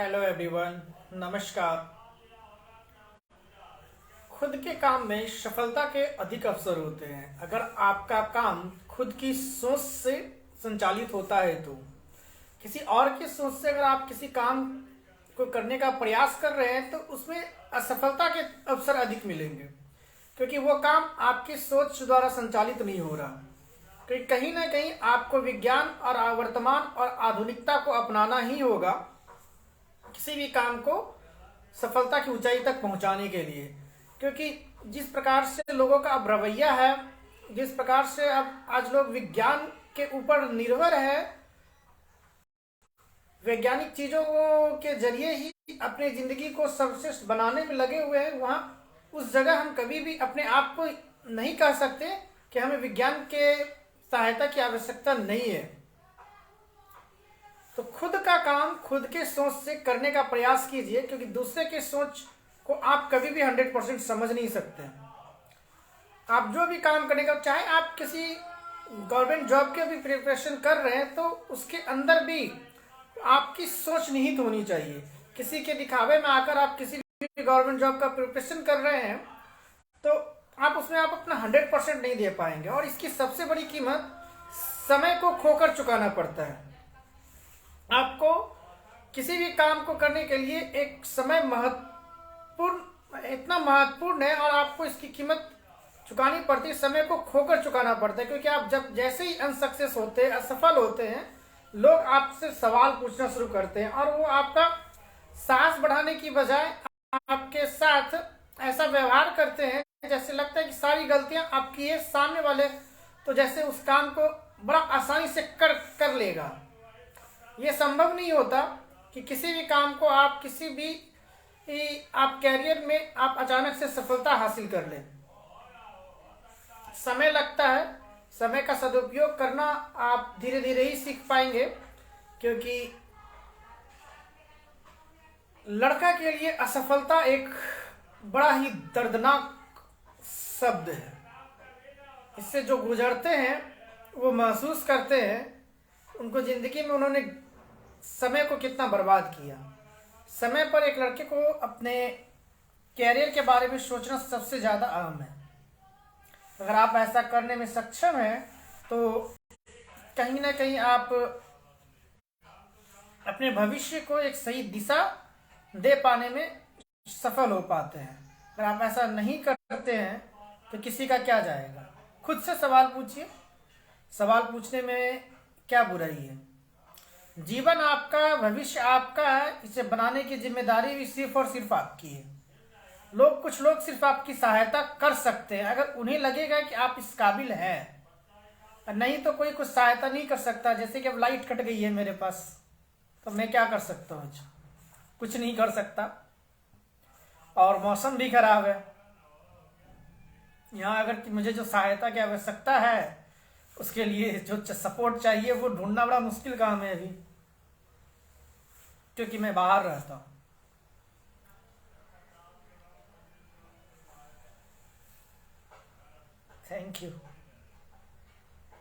Hello everyone, नमस्कार। खुद के काम में सफलता के अधिक अवसर होते हैं अगर आपका काम खुद की सोच से संचालित होता है। तो किसी और की सोच से अगर आप किसी काम को करने का प्रयास कर रहे हैं तो उसमें असफलता के अवसर अधिक मिलेंगे, क्योंकि वो काम आपकी सोच द्वारा संचालित नहीं हो रहा। क्योंकि कहीं ना कहीं आपको विज्ञान और वर्तमान और आधुनिकता को अपनाना ही होगा किसी भी काम को सफलता की ऊंचाई तक पहुंचाने के लिए। क्योंकि जिस प्रकार से लोगों का अब रवैया है, जिस प्रकार से अब आज लोग विज्ञान के ऊपर निर्भर है, वैज्ञानिक चीजों के जरिए ही अपनी जिंदगी को सर्वश्रेष्ठ बनाने में लगे हुए हैं, वहां उस जगह हम कभी भी अपने आप को नहीं कह सकते कि हमें विज्ञान के सहायता की आवश्यकता नहीं है। तो खुद का काम खुद के सोच से करने का प्रयास कीजिए, क्योंकि दूसरे के सोच को आप कभी भी 100% समझ नहीं सकते। आप जो भी काम करने का, चाहे आप किसी गवर्नमेंट जॉब के भी प्रिपरेशन कर रहे हैं, तो उसके अंदर भी आपकी सोच निहित होनी चाहिए। किसी के दिखावे में आकर आप किसी भी गवर्नमेंट जॉब का प्रिपरेशन कर रहे हैं तो आप उसमें आप अपना 100% नहीं दे पाएंगे, और इसकी सबसे बड़ी कीमत समय को खोकर चुकाना पड़ता है। आपको किसी भी काम को करने के लिए एक समय महत्वपूर्ण, इतना महत्वपूर्ण है, और आपको इसकी कीमत चुकानी पड़ती है, समय को खोकर चुकाना पड़ता है। क्योंकि आप जब जैसे ही अनसक्सेस होते हैं, असफल होते हैं, लोग आपसे सवाल पूछना शुरू करते हैं, और वो आपका साहस बढ़ाने की बजाय आपके साथ ऐसा व्यवहार करते हैं जैसे लगता है कि सारी गलतियां आपकी है, सामने वाले तो जैसे उस काम को बड़ा आसानी से कर लेगा। ये संभव नहीं होता कि किसी भी काम को आप किसी भी आप कैरियर में आप अचानक से सफलता हासिल कर लें। समय लगता है, समय का सदुपयोग करना आप धीरे धीरे ही सीख पाएंगे। क्योंकि लड़का के लिए असफलता एक बड़ा ही दर्दनाक शब्द है। इससे जो गुजरते हैं वो महसूस करते हैं उनको जिंदगी में उन्होंने समय को कितना बर्बाद किया। समय पर एक लड़के को अपने कैरियर के बारे में सोचना सबसे ज़्यादा अहम है। अगर आप ऐसा करने में सक्षम हैं तो कहीं ना कहीं आप अपने भविष्य को एक सही दिशा दे पाने में सफल हो पाते हैं। अगर आप ऐसा नहीं करते हैं तो किसी का क्या जाएगा। खुद से सवाल पूछिए, सवाल पूछने में क्या बुराई है। जीवन आपका, भविष्य आपका है, इसे बनाने की जिम्मेदारी भी सिर्फ और सिर्फ आपकी है। कुछ लोग सिर्फ आपकी सहायता कर सकते हैं अगर उन्हें लगेगा कि आप इस काबिल हैं, नहीं तो कोई कुछ सहायता नहीं कर सकता। जैसे कि अब लाइट कट गई है मेरे पास, तो मैं क्या कर सकता हूँ? कुछ नहीं कर सकता। और मौसम भी खराब है। यहाँ अगर मुझे जो सहायता की आवश्यकता है, उसके लिए जो सपोर्ट चाहिए वो ढूंढना बड़ा मुश्किल काम है अभी, क्योंकि मैं बाहर रहता हूँ। Thank you.